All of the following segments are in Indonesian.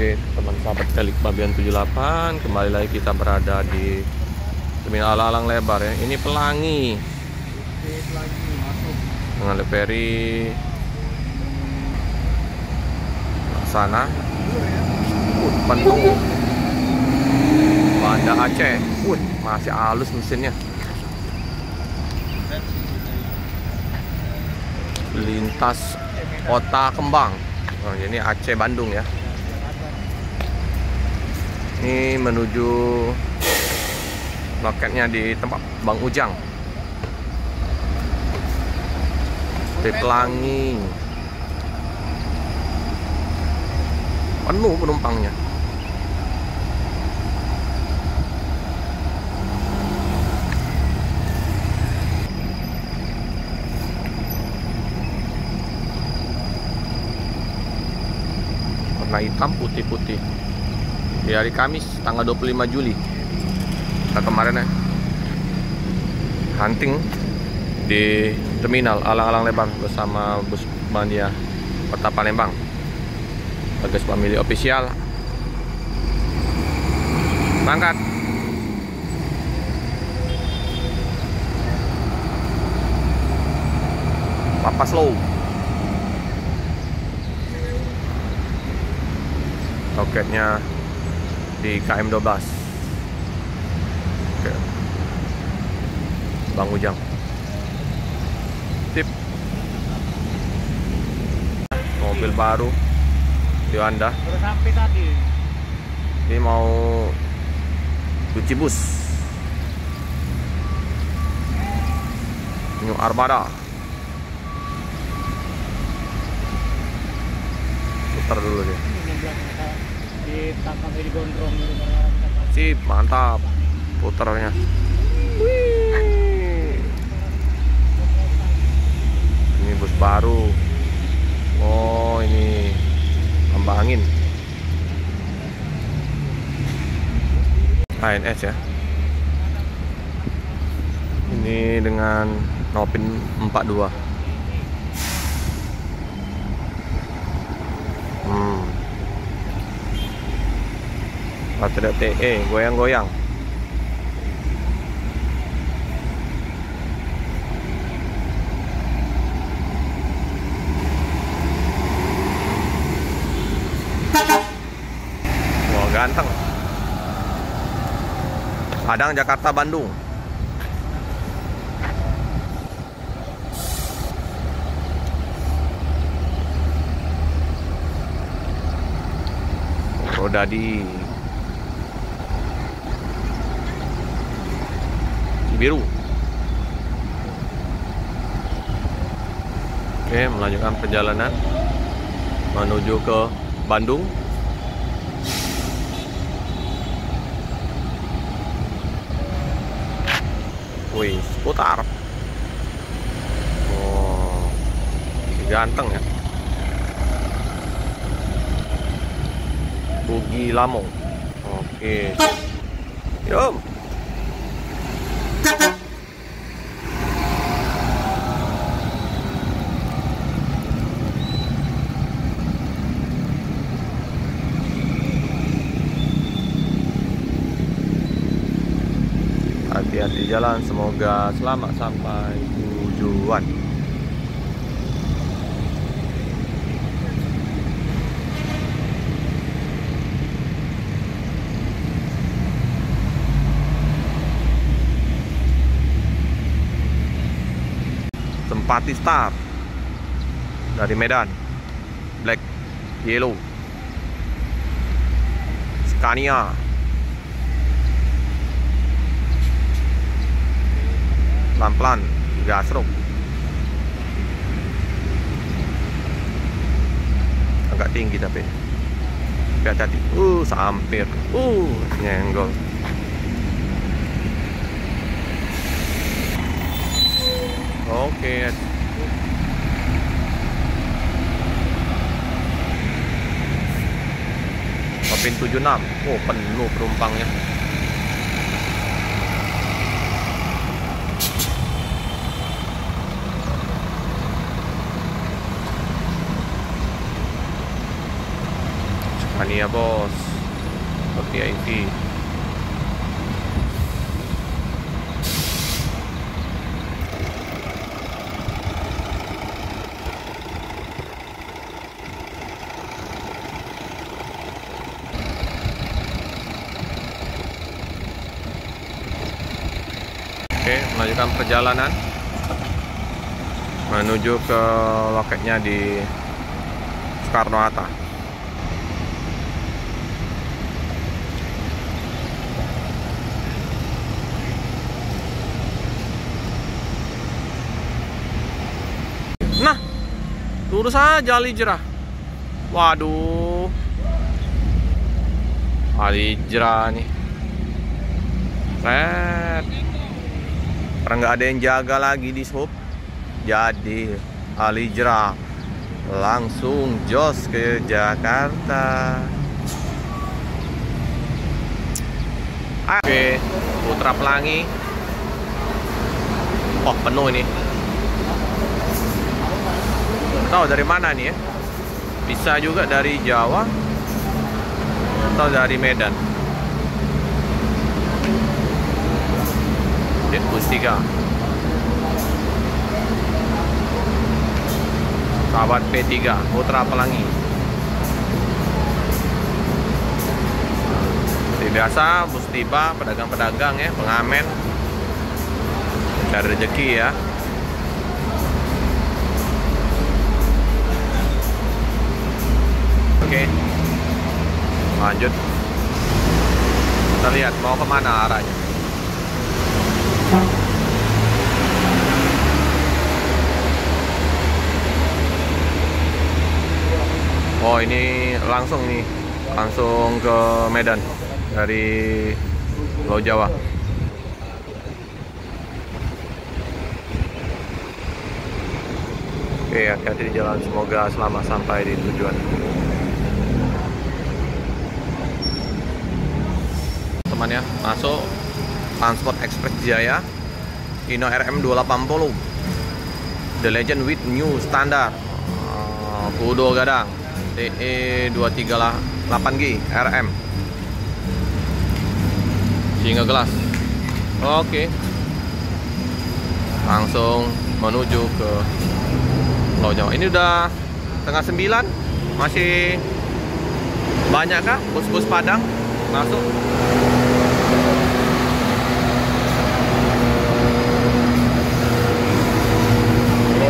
Oke, teman sahabat Kalik Babian 78, kembali lagi kita berada di Terminal Alang Lebar ya. Ini Pelangi. Oke, Pelangi masuk Dengan ferry sana. Penuh. Banda Aceh. Masih halus mesinnya. Lintas Kota Kembang. Oh, ini Aceh Bandung ya. Ini menuju loketnya di tempat Bang Ujang di Pelangi. Penuh penumpangnya. Warna hitam putih-putih. Di hari Kamis tanggal 25 Juli kita kemarin ya hunting di Terminal Alang-Alang Lebar bersama bus Mania Kota Palembang. Bagas Family Official berangkat. Papa slow. Loketnya di KM 12. Oke. Bang Ujang. Tip. Mobil baru Hyundai. baru sampai tadi. Ini mau cuci bus. New Armada. Putar dulu dia. Di belakang di gondrong Sip, mantap putarnya. Wih. Ini bus baru. Oh, ini tambah angin. ANS ya. Ini dengan Nopin 42. Baterai TE goyang-goyang. Wah, ganteng. Padang, Jakarta, Bandung. Roda di biru. Oke, melanjutkan perjalanan menuju ke Bandung. Wih, putar. Oh, ganteng ya. Bugi Lamong. Oke. Yum. Hati-hati jalan, semoga selamat sampai tujuan. Tempati Star dari Medan, Black Yellow, Scania. Pelan-pelan, gasruk. Agak tinggi tapi hati-hati. Sampir. Nyenggol. Oke. Nopin 76. Oh, penuh penumpangnya. Mania bos, VIP. Oke, melanjutkan perjalanan menuju ke loketnya di Soekarno-Hatta. Nah, lurus aja Alijrah. Waduh, Alijrah nih. Karena nggak ada yang jaga lagi di sub, jadi Alijrah langsung jos ke Jakarta. Oke, Putra Pelangi. Oh, penuh ini. Tahu dari mana nih ya? Bisa juga dari Jawa atau dari Medan. Bus 3 sahabat P3 Putra Pelangi. Seperti biasa bus tiba, pedagang-pedagang ya, pengamen cari rezeki ya. Oke, lanjut, kita lihat mau kemana arahnya. Oh, ini langsung nih, langsung ke Medan dari Pulau Jawa. Oke, hati-hati di jalan, semoga selamat sampai di tujuan. Teman ya, masuk Transport Express Jaya Hino RM 280 The Legend with New Standard, Kudo Gadang TE 238G RM Singa Gelas. Oke, langsung menuju ke Pulau Jawa. Ini udah setengah 9, masih banyak kah bus-bus Padang masuk?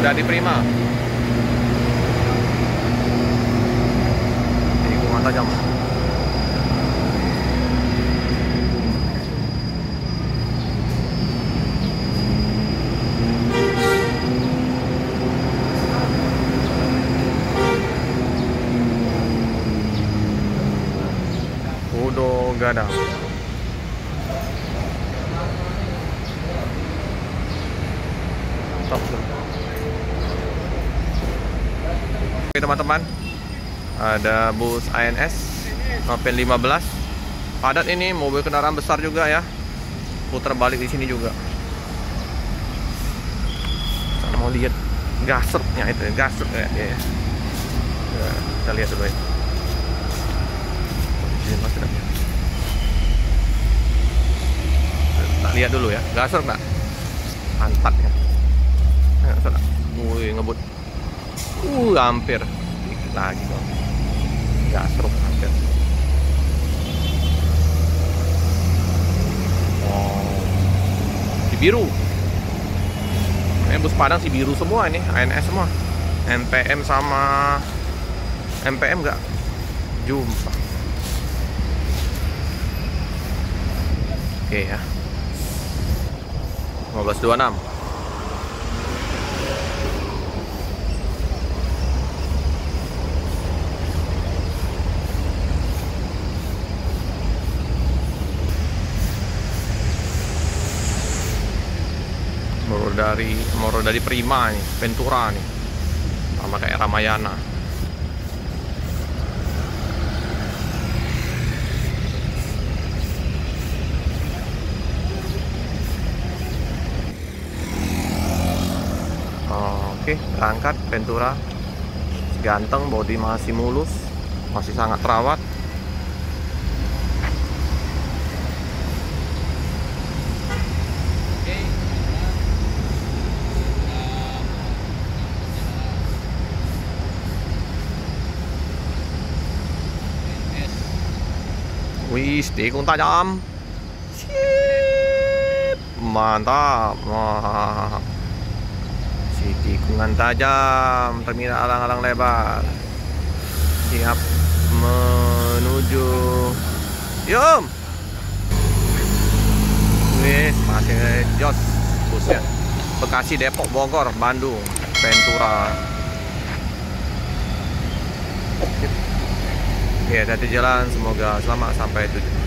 Udah di Prima. Tikungan tajam. Kudo Gadang. Top. Oke teman-teman, ada bus ANS Novel 15 padat ini, mobil kendaraan besar juga ya, putar balik di sini juga. Saya mau lihat gasruknya itu, gasruk ya, ya. Kita lihat dulu ya. Kita lihat dulu ya, gasruk nggak? Mantap ya. Wih, ngebut. Hampir dikit lagi dong. Gasruk hampir. Oh, si biru. Ini bus Padang si biru semua ini, ANS semua. NPM sama MPM nggak jumpa. Oke ya. 1526. Moro dari Prima nih, Ventura nih, sama kayak Ramayana. Oke, berangkat Ventura. Ganteng, bodi masih mulus, masih sangat terawat. Wih, tikung tajam. Sip. Mantap. Wah. Si tikungan tajam, terminal alang-alang lebar. Siap menuju Yum. Wih, masih jos busnya. Bekasi, Depok, Bogor, Bandung, Ventura. Ya, hati jalan, semoga selamat sampai tujuan.